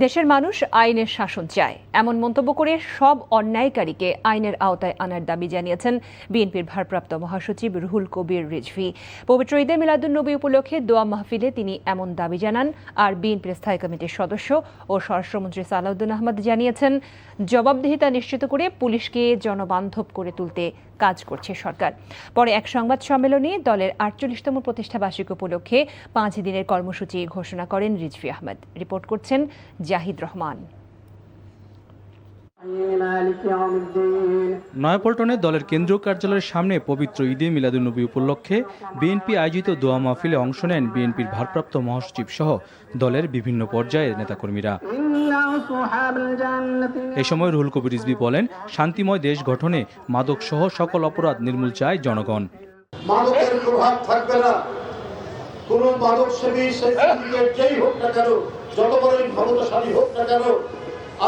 দেশের মানুষ আইনের শাসন চায় এমন মন্তব্য করে সব অন্যায়কারীকে আইনের আওতায় আনার দাবি জানিয়েছেন বিএনপির ভারপ্রাপ্ত মহাসচিব রুহুল কবির রিজভী। পবিত্র ঈদে মিলাদুন্নবী উপলক্ষে দোয়া মাহফিলে তিনি এমন দাবি জানান। আর বিএনপির স্থায়ী কমিটির সদস্য ও স্বরাষ্ট্রমন্ত্রী সালাউদ্দিন আহমদ জানিয়েছেন, জবাবদিহিতা নিশ্চিত করে পুলিশকে জনবান্ধব করে তুলতে কাজ করছে সরকার। পরে এক সংবাদ সম্মেলনে দলের ৪৮তম প্রতিষ্ঠাবার্ষিকী উপলক্ষে ৫ দিনের কর্মসূচি ঘোষণা করেন রিজভী আহমদ। রিপোর্ট করছেন জাহিদ রহমান। নয়াপল্টনে দলের কেন্দ্রীয় কার্যালয়ের সামনে পবিত্র ঈদে মিলাদুন্নবী উপলক্ষে বিএনপি আয়োজিত দোয়া মাহফিলে অংশ নেন বিএনপির ভারপ্রাপ্ত মহাসচিব সহ দলের বিভিন্ন পর্যায়ের নেতাকর্মীরা। এ সময় রুহুল কবির রিজভী বলেন, শান্তিময় দেশ গঠনে মাদক সহ সকল অপরাধ নির্মূল চায় জনগণ। মাদকের প্রভাব থাকবে না। কোন মাদক সেবী যেই হোক না কেন, যত বড়ই ক্ষমতাশালী হোক না কেন,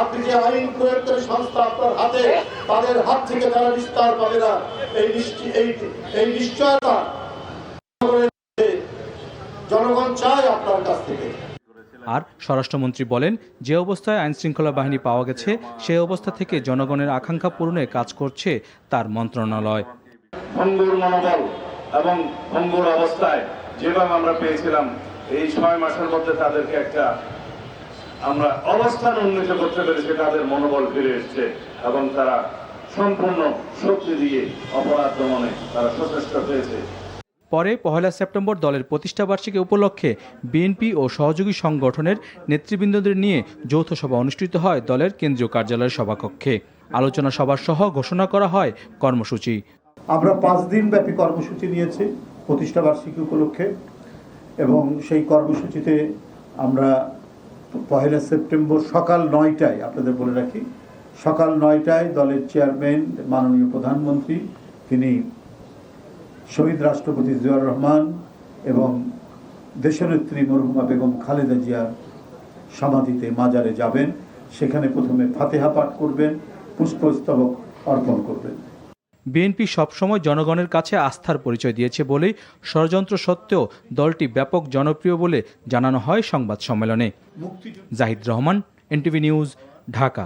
আপনি যে আইন প্রয়োগকারী সংস্থা আপনার হাতে, তাদের হাত থেকে তারা নিস্তার পাবে না। এই নিশ্চয়তা জনগণ চায় আপনার কাছ থেকে। আর স্বরাষ্ট্রমন্ত্রী বলেন, যে অবস্থায় আইনশৃঙ্খলা বাহিনী পাওয়া গেছে সেই অবস্থা থেকে জনগণের আকাঙ্ক্ষা পূরণে কাজ করছে তার মন্ত্রণালয়। ভঙ্গুর মনোবল এবং ভঙ্গুর অবস্থায় যেভাবে আমরা পেয়েছিলাম, এই ৬ মাসের মধ্যে তাদেরকে একটা আমরা অবস্থান উন্নীত করতে পেরেছি। তাদের মনোবল ফিরে এসছে এবং তারা সম্পূর্ণ শক্তি দিয়ে অপরাধ দমনে তারা সচেষ্ট হয়েছে। পরে ১ সেপ্টেম্বর দলের প্রতিষ্ঠাবার্ষিকী উপলক্ষে বিএনপি ও সহযোগী সংগঠনের নেতৃবৃন্দদের নিয়ে যৌথ সভা অনুষ্ঠিত হয় দলের কেন্দ্রীয় কার্যালয়ের সভাকক্ষে। আলোচনা সভা সহ ঘোষণা করা হয় কর্মসূচি। আমরা ৫ দিন ব্যাপী কর্মসূচি নিয়েছি প্রতিষ্ঠাবার্ষিকী উপলক্ষে, এবং সেই কর্মসূচিতে আমরা ১ সেপ্টেম্বর সকাল ৯টায়, আপনাদের বলে রাখি, সকাল ৯টায় দলের চেয়ারম্যান মাননীয় প্রধানমন্ত্রী, তিনি শহীদ রাষ্ট্রপতি জিয়াউর রহমান এবং দেশনেত্রী মরহুমা বেগম খালেদা জিয়ার সমাধিতে মাজারে যাবেন। সেখানে প্রথমে ফাতেহা পাঠ করবেন, পুষ্পস্তবক অর্পণ করবেন। বিএনপি সবসময় জনগণের কাছে আস্থার পরিচয় দিয়েছে বলেই ষড়যন্ত্র সত্ত্বেও দলটি ব্যাপক জনপ্রিয় বলে জানানো হয় সংবাদ সম্মেলনে। Zahid Rahman, NTV news, Dhaka.